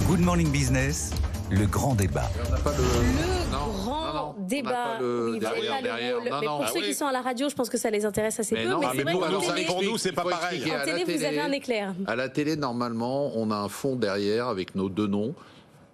Good Morning Business, le grand débat. On n'a pas Le Non, grand non, non, débat. on n'a pas le Oui, vous avez pas le derrière. rôle. Non, Mais non, pour ah ceux oui. qui sont à la radio, je pense que ça les intéresse assez peu. non, Mais ah, c'est mais vrai nous, qu'en alors, télé, pour nous, c'est pas pareil. en télé, vous avez un éclair. À la télé, normalement, on a un fond derrière avec nos deux noms.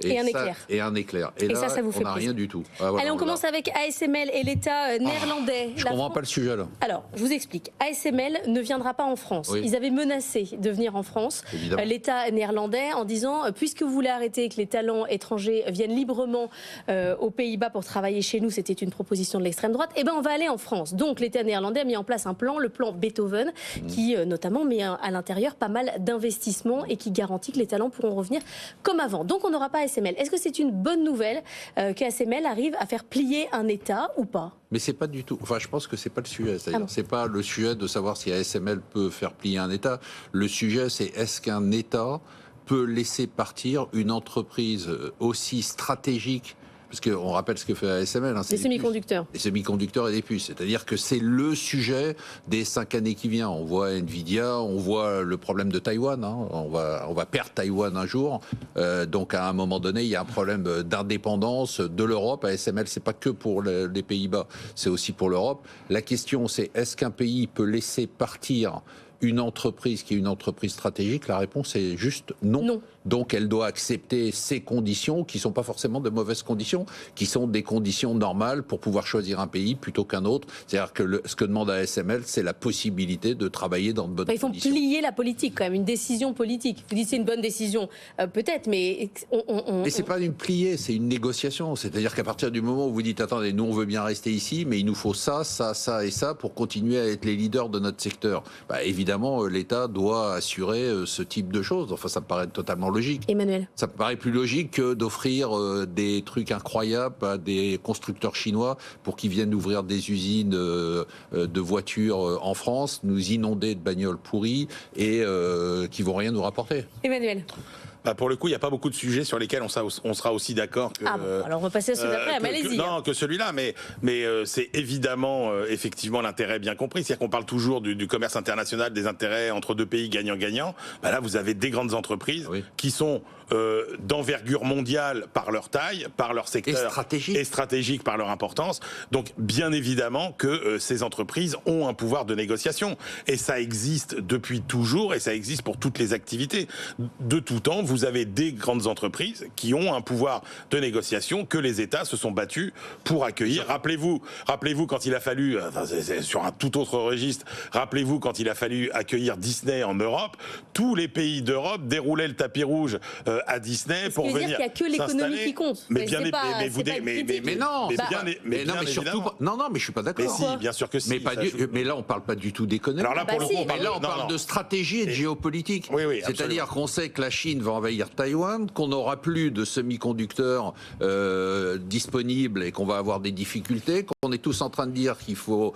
Et un éclair. Et un éclair. Et là, ça vous fait on n'a plaisir. rien du tout. Ah, voilà, Allez, on commence avec ASML et l'État néerlandais. Je La comprends France- pas le sujet là. Alors, je vous explique. ASML ne viendra pas en France. Oui. Ils avaient menacé de venir en France, Évidemment. l'État néerlandais, en disant puisque vous voulez arrêter que les talents étrangers viennent librement aux Pays-Bas pour travailler chez nous, c'était une proposition de l'extrême droite, eh ben on va aller en France. Donc l'État néerlandais a mis en place un plan, le plan Beethoven, qui notamment met à l'intérieur pas mal d'investissements et qui garantit que les talents pourront revenir comme avant. Donc on n'aura pas ASML. Est-ce que c'est une bonne nouvelle qu'ASML arrive à faire plier un État ou pas? Mais c'est pas du tout. Enfin, je pense que c'est pas le sujet. C'est-à-dire, Ah bon. c'est pas le sujet de savoir si ASML peut faire plier un État. Le sujet, c'est est-ce qu'un État peut laisser partir une entreprise aussi stratégique, parce qu'on rappelle ce que fait ASML. Hein, c'est Les des puces. semi-conducteurs. Les semi-conducteurs et des puces. C'est-à-dire que c'est le sujet des 5 années qui viennent. On voit Nvidia, on voit le problème de Taïwan. Hein. On va perdre Taïwan un jour. Donc à un moment donné, il y a un problème d'indépendance de l'Europe. ASML, c'est pas que pour les Pays-Bas, c'est aussi pour l'Europe. La question, c'est est-ce qu'un pays peut laisser partir une entreprise qui est une entreprise stratégique? La réponse est juste non. Non. Donc elle doit accepter ces conditions qui ne sont pas forcément de mauvaises conditions, qui sont des conditions normales pour pouvoir choisir un pays plutôt qu'un autre. C'est-à-dire que ce que demande ASML, c'est la possibilité de travailler dans de bonnes Ils font conditions. plier la politique quand même, une décision politique. Vous dites c'est une bonne décision, peut-être, mais Mais c'est pas une pliée, c'est une négociation. C'est-à-dire qu'à partir du moment où vous dites attendez, nous on veut bien rester ici, mais il nous faut ça, ça, ça et ça pour continuer à être les leaders de notre secteur. Bah, évidemment, l'État doit assurer ce type de choses. Enfin, ça me paraît totalement logique. Emmanuel. Ça me paraît plus logique que d'offrir des trucs incroyables à des constructeurs chinois pour qu'ils viennent ouvrir des usines de voitures en France, nous inonder de bagnoles pourries et qui vont rien nous rapporter. Emmanuel. Bah pour le coup, il n'y a pas beaucoup de sujets sur lesquels on sera aussi d'accord que. Ah bon, alors on va passer à celui d'après, mais allez-y. Non, que celui-là, mais c'est évidemment, effectivement, l'intérêt bien compris. C'est-à-dire qu'on parle toujours du commerce international, des intérêts entre deux pays gagnant-gagnant. Bah là, vous avez des grandes entreprises qui sont d'envergure mondiale par leur taille, par leur secteur et stratégique par leur importance. Donc, bien évidemment que ces entreprises ont un pouvoir de négociation. Et ça existe depuis toujours et ça existe pour toutes les activités. De tout temps, vous avez des grandes entreprises qui ont un pouvoir de négociation que les États se sont battus pour accueillir. Rappelez-vous quand il a fallu, c'est sur un tout autre registre, rappelez-vous quand il a fallu accueillir Disney en Europe, tous les pays d'Europe déroulaient le tapis rouge à Disney pour venir. Il n'y a que l'économie qui compte. Mais surtout pas. Non, mais je suis pas d'accord. Mais si, bien sûr que si. Mais là, on parle pas du tout d'économie. Alors là, pour le coup, on parle de stratégie et de géopolitique. Oui, c'est-à-dire qu'on sait que la Chine va envahir Taïwan, qu'on n'aura plus de semi-conducteurs disponibles et qu'on va avoir des difficultés, qu'on est tous en train de dire qu'il faut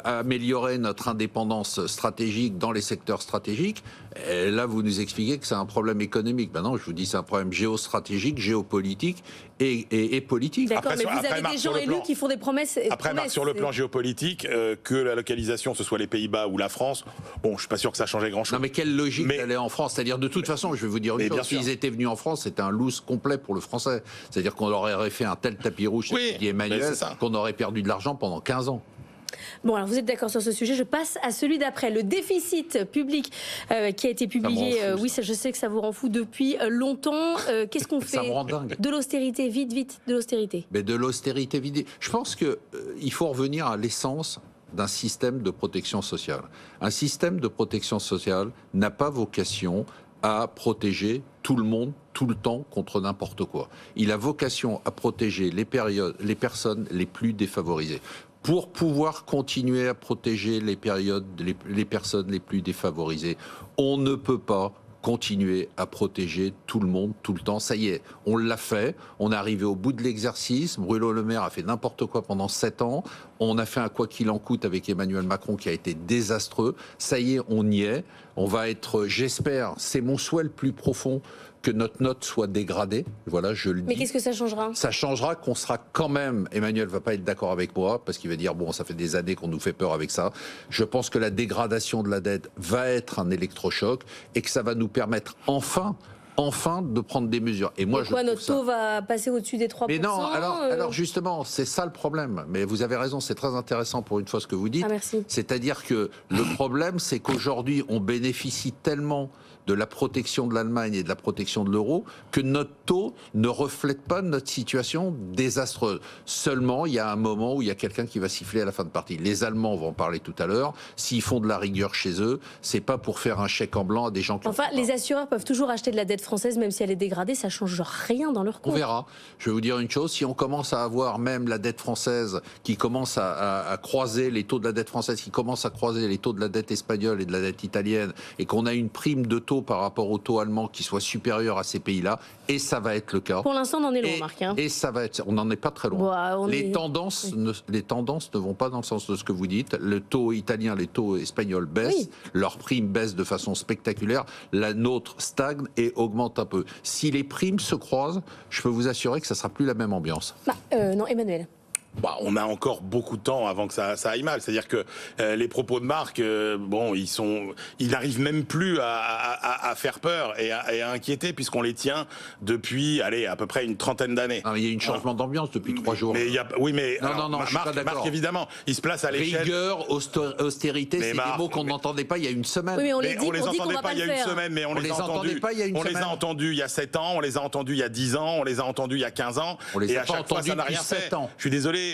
améliorer notre indépendance stratégique dans les secteurs stratégiques. Et là, vous nous expliquez que c'est un problème économique. Ben non, je vous dis c'est un problème géostratégique, géopolitique et politique. D'accord, mais vous avez des gens élus qui font des promesses. Après, Marc, sur le plan géopolitique, que la localisation, ce soit les Pays-Bas ou la France, bon, je suis pas sûr que ça changeait grand-chose. Non, mais quelle logique d'aller en France? C'est-à-dire, de toute façon, je vais vous dire une chose, s'ils étaient venus en France, c'était un loose complet pour le français. C'est-à-dire qu'on leur aurait fait un tel tapis rouge, dit Emmanuel, qu'on aurait perdu de l'argent pendant 15 ans. Bon, alors vous êtes d'accord sur ce sujet. Je passe à celui d'après. Le déficit public qui a été publié. Oui, je sais que ça vous rend fou depuis longtemps. Qu'est-ce qu'on fait? Ça me rend dingue. De l'austérité, vite, de l'austérité. Mais de l'austérité, vite. Je pense qu'il faut revenir à l'essence d'un système de protection sociale. Un système de protection sociale n'a pas vocation à protéger tout le monde, tout le temps, contre n'importe quoi. Il a vocation à protéger les personnes les plus défavorisées. Pour pouvoir continuer à protéger les personnes les plus défavorisées, on ne peut pas continuer à protéger tout le monde, tout le temps. Ça y est, on l'a fait, on est arrivé au bout de l'exercice, Bruno Le Maire a fait n'importe quoi pendant 7 ans, on a fait un quoi qu'il en coûte avec Emmanuel Macron qui a été désastreux, ça y est, on y est, on va être, j'espère, c'est mon souhait le plus profond, que notre note soit dégradée. Voilà, je le dis. Mais qu'est-ce que ça changera? Ça changera qu'on sera quand même, Emmanuel va pas être d'accord avec moi, parce qu'il va dire, bon, ça fait des années qu'on nous fait peur avec ça. Je pense que la dégradation de la dette va être un électrochoc et que ça va nous permettre enfin enfin de prendre des mesures. Et moi, notre taux va passer au-dessus des 3%? Mais non, alors justement, c'est ça le problème. Mais vous avez raison, c'est très intéressant pour une fois ce que vous dites. Ah, merci. C'est-à-dire que le problème, c'est qu'aujourd'hui, on bénéficie tellement de la protection de l'Allemagne et de la protection de l'euro, que notre taux ne reflète pas notre situation désastreuse. Seulement, il y a un moment où il y a quelqu'un qui va siffler à la fin de partie. Les Allemands, on va en parler tout à l'heure, s'ils font de la rigueur chez eux, c'est pas pour faire un chèque en blanc à des gens qui... Enfin, les assureurs peuvent toujours acheter de la dette française, même si elle est dégradée, ça change rien dans leur compte. On verra. Je vais vous dire une chose, si on commence à avoir même la dette française qui commence à croiser les taux de la dette française, qui commence à croiser les taux de la dette espagnole et de la dette italienne, et qu'on a une prime de taux par rapport au taux allemand qui soit supérieur à ces pays-là, et ça va être le cas. Pour l'instant, on en est loin, Marc. Et ça va être, on n'en est pas très loin. Les tendances ne vont pas dans le sens de ce que vous dites. Le taux italien, les taux espagnols baissent, leurs primes baissent de façon spectaculaire, la nôtre stagne et augmente un peu. Si les primes se croisent, je peux vous assurer que ça sera plus la même ambiance. Non, Emmanuel. On a encore beaucoup de temps avant que ça aille mal. C'est-à-dire que les propos de Marc, ils n'arrivent même plus à faire peur et à inquiéter puisqu'on les tient depuis, à peu près une trentaine d'années. Il y a eu un changement d'ambiance depuis 3 jours. Mais je suis pas d'accord. Marc, évidemment, il se place à l'échelle. Rigueur, austérité, c'est des mots qu'on n'entendait pas il y a une semaine. Oui, mais on les entendait pas il y a une semaine, mais on les a entendus. On les a entendus il y a 7 ans, on les a entendus il y a 10 ans, on les a entendus il y a 15 ans. Et à chaque fois, ça n'a rien fait. Je suis désolé.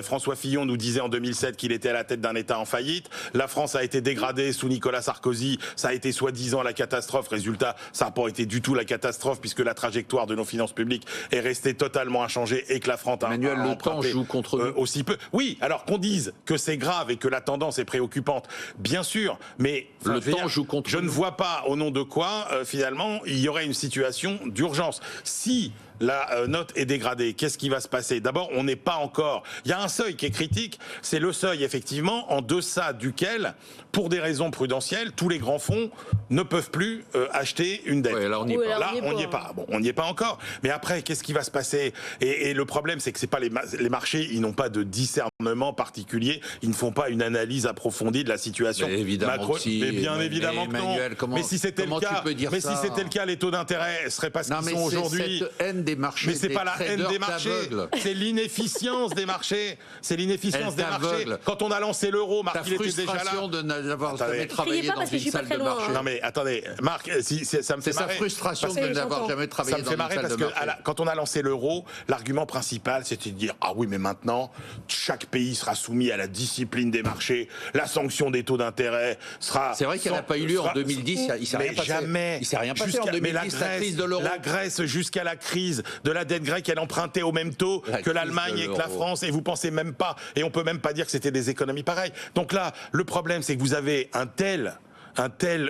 François Fillon nous disait en 2007 qu'il était à la tête d'un État en faillite. La France a été dégradée sous Nicolas Sarkozy. Ça a été soi-disant la catastrophe. Résultat, ça n'a pas été du tout la catastrophe puisque la trajectoire de nos finances publiques est restée totalement inchangée et que la France a Emmanuel, le temps joue contre nous. Aussi peu. Oui, alors qu'on dise que c'est grave et que la tendance est préoccupante, bien sûr, mais le temps joue contre nous. Je ne vois pas au nom de quoi, finalement, il y aurait une situation d'urgence. Si la note est dégradée, qu'est-ce qui va se passer? D'abord, on n'est pas encore... Il y a un seuil qui est critique, c'est le seuil, effectivement, en deçà duquel, pour des raisons prudentielles, tous les grands fonds ne peuvent plus acheter une dette. Ouais, là, on n'y est pas. Là, on n'y est pas. Bon, on n'y est pas encore. Mais après, qu'est-ce qui va se passer? Et le problème, c'est que c'est pas les marchés, ils n'ont pas de discernement particulier, ils ne font pas une analyse approfondie de la situation. Mais évidemment mais bien évidemment que non. Mais si c'était le cas, les taux d'intérêt seraient pas ce qu'ils sont aujourd'hui. Des marchés, mais c'est pas la haine des marchés, c'est l'inefficience des marchés. C'est l'inefficience des marchés. Quand on a lancé l'euro, Marc, il était déjà là. De n'avoir jamais travaillé dans une salle de marché. Non mais attendez, Marc, ça me fait marrer. C'est sa frustration de n'avoir jamais travaillé dans une salle de marché. Parce que quand on a lancé l'euro, l'argument principal, c'était de dire ah oui, mais maintenant chaque pays sera soumis à la discipline des marchés, la sanction des taux d'intérêt sera. C'est vrai qu'elle n'a pas eu lieu en 2010. Il s'est rien passé. Jamais. Il s'est rien passé en 2010. La crise de l'euro. La Grèce jusqu'à la crise de la dette grecque, elle empruntait au même taux que l'Allemagne et que la France, et vous pensez même pas, et on peut même pas dire que c'était des économies pareilles. Donc là, le problème, c'est que vous avez un tel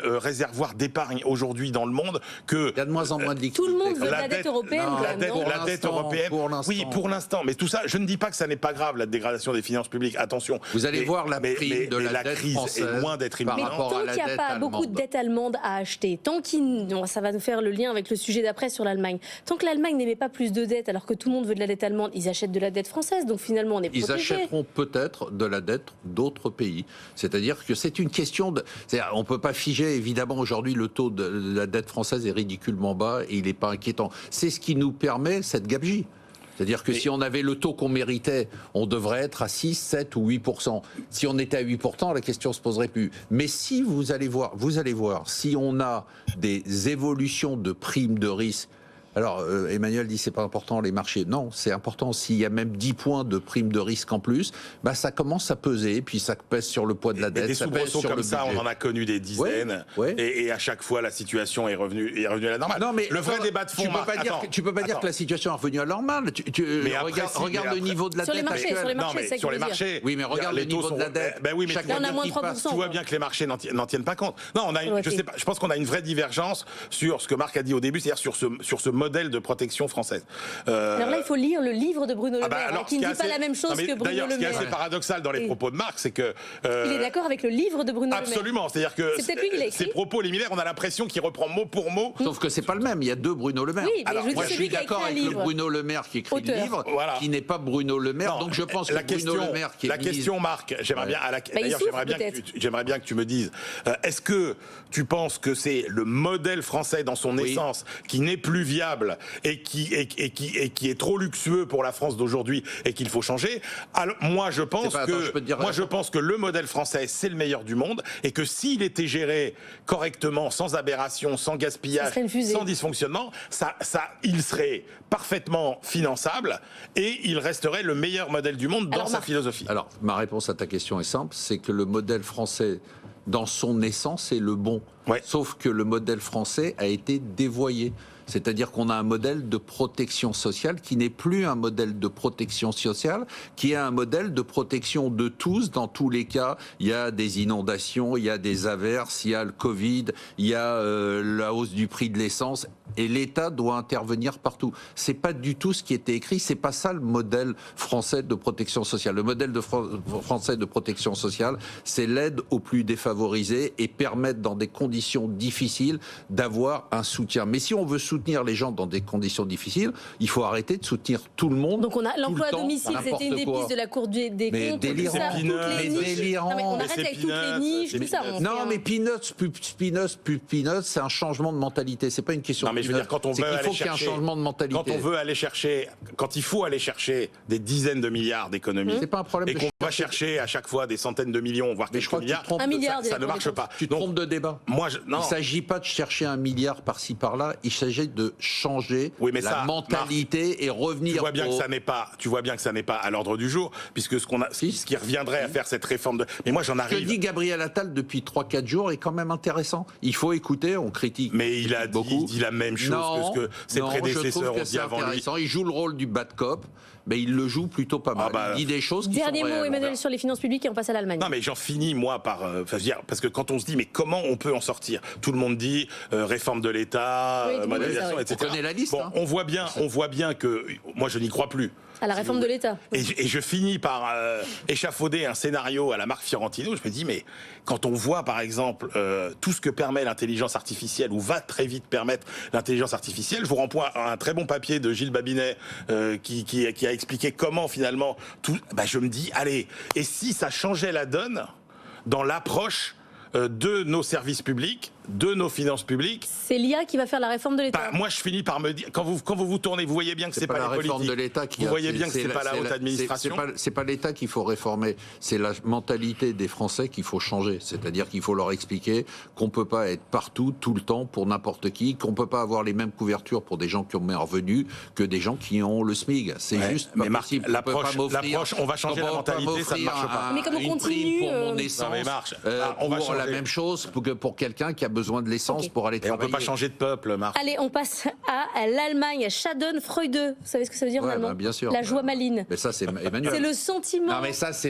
réservoir d'épargne aujourd'hui dans le monde que... Il y a de moins en moins de liquidités. Tout le monde veut de la dette européenne. La dette européenne, oui, pour l'instant. Mais tout ça, je ne dis pas que ça n'est pas grave, la dégradation des finances publiques. Attention. Vous allez voir la prime de la dette crise française est loin d'être imminente. Mais tant qu'il n'y a pas beaucoup de dettes allemandes à acheter, ça va nous faire le lien avec le sujet d'après sur l'Allemagne. Tant que l'Allemagne n'émet pas plus de dettes alors que tout le monde veut de la dette allemande, ils achètent de la dette française. Donc finalement, on est protégé. Ils achèteront peut-être de la dette d'autres pays. C'est-à-dire que c'est une question de... On peut pas figer, évidemment, aujourd'hui, le taux de la dette française est ridiculement bas et il n'est pas inquiétant. C'est ce qui nous permet cette gabegie. C'est-à-dire que si on avait le taux qu'on méritait, on devrait être à 6, 7 ou 8%. Si on était à 8%, la question ne se poserait plus. Mais si vous allez voir, si on a des évolutions de primes de risque. Alors, Emmanuel dit c'est pas important les marchés. Non, c'est important. S'il y a même 10 points de prime de risque en plus, ça commence à peser, puis ça pèse sur le poids de la dette. Des soubresauts comme ça, on en a connu des dizaines. Ouais. Et à chaque fois, la situation est revenue à la normale. Non, mais le vrai débat de fond, tu peux pas dire que la situation est revenue à la normale. Regarde le niveau de la dette actuelle. Sur les marchés. Oui, mais regarde le niveau de la dette. On a moins 3%. Tu vois bien que les marchés n'en tiennent pas compte. Non, je pense qu'on a une vraie divergence sur ce que Marc a dit au début, c'est-à-dire sur ce modèle de protection française. Alors là, il faut lire le livre de Bruno Le Maire, qui ne dit pas la même chose que Bruno Le Maire. D'ailleurs, ce qui est assez paradoxal dans les propos de Marc, c'est que... il est d'accord avec le livre de Bruno Le Maire. Absolument, c'est-à-dire que ses propos liminaires, on a l'impression qu'il reprend mot pour mot. Sauf que c'est pas le même, il y a deux Bruno Le Maire. Oui, alors, moi je suis d'accord avec le Bruno Le Maire qui écrit le livre, qui n'est pas Bruno Le Maire, donc je pense que Bruno Le Maire qui est... La question, Marc, j'aimerais bien que tu me dises, est-ce que tu penses que c'est le modèle français dans son essence qui n'est plus viable et qui est trop luxueux pour la France d'aujourd'hui et qu'il faut changer? Alors, moi je pense que le modèle français c'est le meilleur du monde et que s'il était géré correctement, sans aberration, sans gaspillage, sans dysfonctionnement, il serait parfaitement finançable et il resterait le meilleur modèle du monde dans sa philosophie. Alors, ma réponse à ta question est simple, c'est que le modèle français, dans son essence, est le bon. Sauf que le modèle français a été dévoyé. C'est-à-dire qu'on a un modèle de protection sociale qui n'est plus un modèle de protection sociale, qui est un modèle de protection de tous. Dans tous les cas, il y a des inondations, il y a des averses, il y a le Covid, il y a la hausse du prix de l'essence. Et l'État doit intervenir partout. C'est pas du tout ce qui était écrit. C'est pas ça le modèle français de protection sociale. Le modèle français de protection sociale, c'est l'aide aux plus défavorisés et permettre dans des conditions difficiles d'avoir un soutien. Mais si on veut soutenir les gens dans des conditions difficiles, il faut arrêter de soutenir tout le monde. Donc on a l'emploi à domicile, c'était une des pistes de la Cour des comptes. Délirant. On arrête avec toutes les niches, tout ça. Non, mais peanuts, c'est un changement de mentalité. C'est pas une question. Je veux dire, quand on veut aller chercher, un changement de mentalité. Quand il faut aller chercher des dizaines de milliards d'économies, c'est pas un problème. Et qu'on va chercher à chaque fois des centaines de millions, voire quelques milliards, ça ne marche pas. Tu te trompes de débat. Il ne s'agit pas de chercher un milliard par-ci par-là. Il s'agit de changer la mentalité, Marc, et revenir. Tu vois bien que ça n'est pas à l'ordre du jour, puisque ce qui reviendrait à faire cette réforme de. Mais moi, j'en arrive. Ce que dit Gabriel Attal depuis 3-4 jours est quand même intéressant. Il faut écouter. On critique. Mais il dit la même chose que ce que ses prédécesseurs ont dit avant lui. Il joue le rôle du bad cop, mais il le joue plutôt pas mal. Il dit des choses qui Dernier sont mot, Emmanuel, sur les finances publiques et on passe à l'Allemagne. Non, mais j'en finis, moi, parce que quand on se dit, mais comment on peut en sortir? Tout le monde dit réforme de l'État, modernisation, etc. On connaît la liste. Bon, on voit bien que moi, je n'y crois plus. À la réforme de l'État. Et je finis par échafauder un scénario à la Marc Fiorentino. Je me dis, mais quand on voit, par exemple, tout ce que permet l'intelligence artificielle, ou va très vite permettre l'intelligence artificielle, je vous renvoie à un très bon papier de Gilles Babinet qui a expliqué comment, finalement, tout. Je me dis, allez, et si ça changeait la donne dans l'approche de nos services publics, de nos finances publiques. C'est l'IA qui va faire la réforme de l'État. Moi, je finis par me dire, quand vous tournez, vous voyez bien que c'est pas la les réforme politiques. De l'État qui vous voyez bien que c'est pas la haute administration. C'est pas l'État qu'il faut réformer, c'est la mentalité des Français qu'il faut changer. C'est-à-dire qu'il faut leur expliquer qu'on peut pas être partout, tout le temps, pour n'importe qui, qu'on peut pas avoir les mêmes couvertures pour des gens qui ont meilleurs revenus que des gens qui ont le SMIC. C'est juste pas possible. L'approche, on va changer la mentalité, ça ne marche pas. Mais comme on continue, pour mon essence, on va changer la même chose que pour quelqu'un qui a besoin de l'essence pour aller travailler. Et on ne peut pas changer de peuple, Marc. Allez, on passe à l'Allemagne, à Schadenfreude. Vous savez ce que ça veut dire en allemand? Bien sûr. La joie maline. Mais ça, c'est Emmanuel. C'est le sentiment français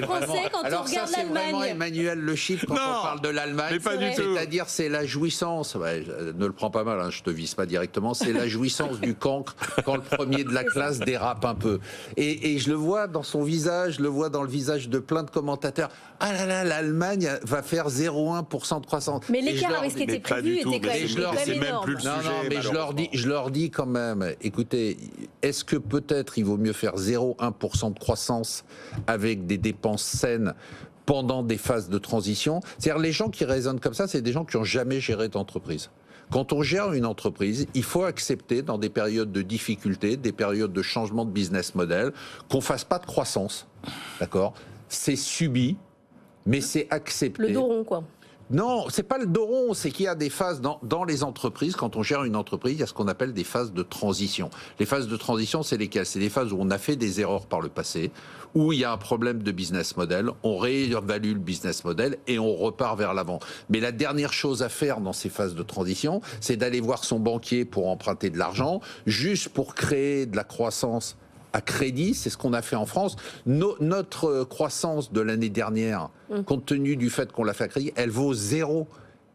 quand on regarde l'Allemagne. Vraiment Emmanuel Le Chypre quand on parle de l'Allemagne. C'est-à-dire, c'est la jouissance. Ne le prends pas mal, je te vise pas directement. C'est la jouissance du cancre quand le premier de la classe dérape un peu. Et je le vois dans son visage, je le vois dans le visage de plein de commentateurs. Ah là là, l'Allemagne va faire 0,1% de croissance. Mais l'écart avec ce qui était prévu était quand même même plus le sujet. Mais je leur dis quand même, écoutez, est-ce que peut-être il vaut mieux faire 0,1% de croissance avec des dépenses saines pendant des phases de transition? C'est-à-dire, les gens qui raisonnent comme ça, c'est des gens qui n'ont jamais géré d'entreprise. Quand on gère une entreprise, il faut accepter dans des périodes de difficulté, des périodes de changement de business model, qu'on fasse pas de croissance. D'accord? C'est subi, mais c'est accepté. Le dos rond, quoi. Non, c'est pas le dos rond, c'est qu'il y a des phases dans les entreprises. Quand on gère une entreprise, il y a ce qu'on appelle des phases de transition. Les phases de transition, c'est lesquelles? C'est des phases où on a fait des erreurs par le passé, où il y a un problème de business model, on réévalue le business model et on repart vers l'avant. Mais la dernière chose à faire dans ces phases de transition, c'est d'aller voir son banquier pour emprunter de l'argent, juste pour créer de la croissance à crédit. C'est ce qu'on a fait en France. Notre croissance de l'année dernière, compte tenu du fait qu'on l'a fait à crédit, elle vaut 0.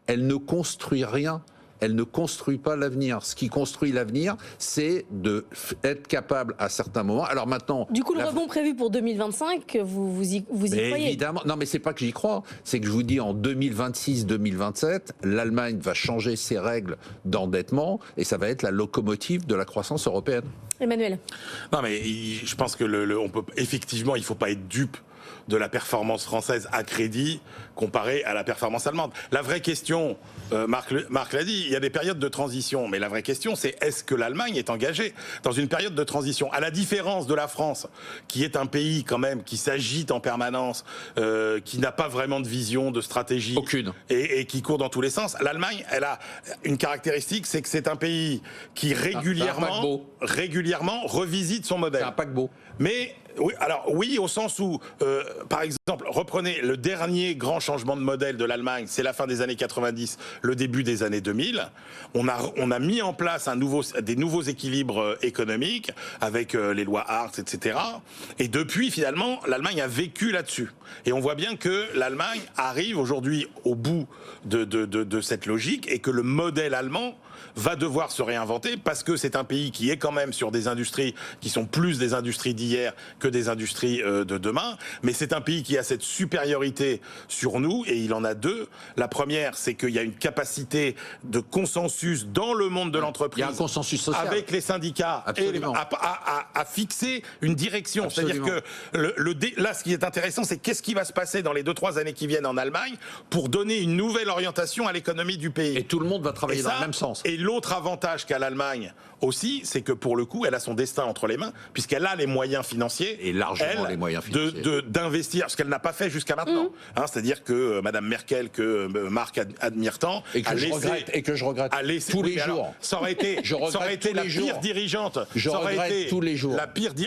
Elle ne construit rien. elle ne construit pas l'avenir. Ce qui construit l'avenir, c'est d'être capable à certains moments. Alors maintenant... Du coup, le rebond prévu pour 2025, vous y croyez? Évidemment. Non, mais c'est pas que j'y crois. C'est que je vous dis, en 2026-2027, l'Allemagne va changer ses règles d'endettement et ça va être la locomotive de la croissance européenne. Emmanuel. Non, mais je pense que effectivement, il ne faut pas être dupe de la performance française à crédit comparée à la performance allemande. La vraie question, Marc l'a dit, il y a des périodes de transition, mais la vraie question c'est est-ce que l'Allemagne est engagée dans une période de transition? À la différence de la France, qui est un pays quand même qui s'agite en permanence, qui n'a pas vraiment de vision, de stratégie, aucune, et qui court dans tous les sens, l'Allemagne, elle a une caractéristique, c'est que c'est un pays qui régulièrement revisite son modèle. C'est un paquebot. Mais oui, alors oui, au sens où, par exemple, reprenez le dernier grand changement de modèle de l'Allemagne, c'est la fin des années 90, le début des années 2000. On a mis en place des nouveaux équilibres économiques avec les lois Hartz, etc. Et depuis, finalement, l'Allemagne a vécu là-dessus. Et on voit bien que l'Allemagne arrive aujourd'hui au bout de cette logique et que le modèle allemand va devoir se réinventer parce que c'est un pays qui est quand même sur des industries qui sont plus des industries d'hier que des industries de demain, mais c'est un pays qui a cette supériorité sur nous et il en a deux. La première, c'est qu'il y a une capacité de consensus dans le monde de l'entreprise. Il y a un consensus social. Avec les syndicats à fixer une direction. Absolument. C'est-à-dire que là, ce qui est intéressant, c'est qu'est-ce qui va se passer dans les 2-3 années qui viennent en Allemagne pour donner une nouvelle orientation à l'économie du pays. Et tout le monde va travailler dans le même sens. Et l'autre avantage qu'a l'Allemagne aussi, c'est que pour le coup, elle a son destin entre les mains, puisqu'elle a les moyens financiers, et largement les moyens financiers, d'investir, ce qu'elle n'a pas fait jusqu'à maintenant. C'est-à-dire que Madame Merkel, que Marc admire tant, et que je regrette tous les jours. Ça aurait été la pire dirigeante. Je regrette tous les jours.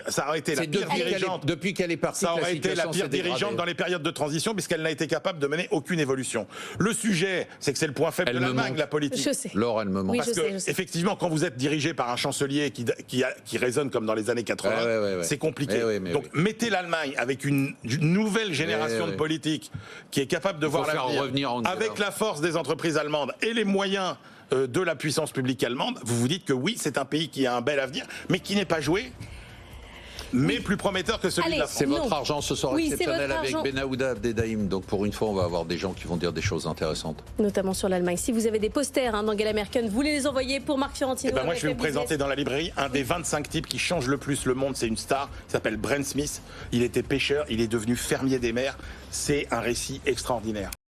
Ça aurait été la pire dirigeante. Depuis qu'elle est partie, ça aurait été la pire dirigeante dans les périodes de transition, puisqu'elle n'a été capable de mener aucune évolution. Le sujet, c'est que c'est le point faible de l'Allemagne, la politique. Je sais. Laure, elle me manque. Oui, parce que, effectivement, quand vous êtes dirigé par un chancelier qui résonne comme dans les années 80, c'est compliqué. Donc, mettez l'Allemagne avec une nouvelle génération de politiques qui est capable de voir l'avenir avec la force des entreprises allemandes et les moyens de la puissance publique allemande. Vous vous dites que oui, c'est un pays qui a un bel avenir, mais qui n'est pas joué. Mais plus prometteur que celui de la France. C'est votre argent ce soir exceptionnel avec Benahouda Abdelrahim. Donc pour une fois, on va avoir des gens qui vont dire des choses intéressantes. Notamment sur l'Allemagne. Si vous avez des posters d'Angela Merkel, vous voulez les envoyer pour Marc Fiorentino? Moi, je vais vous présenter dans la librairie un des 25 types qui changent le plus le monde. C'est une star, il s'appelle Brent Smith. Il était pêcheur, il est devenu fermier des mers. C'est un récit extraordinaire.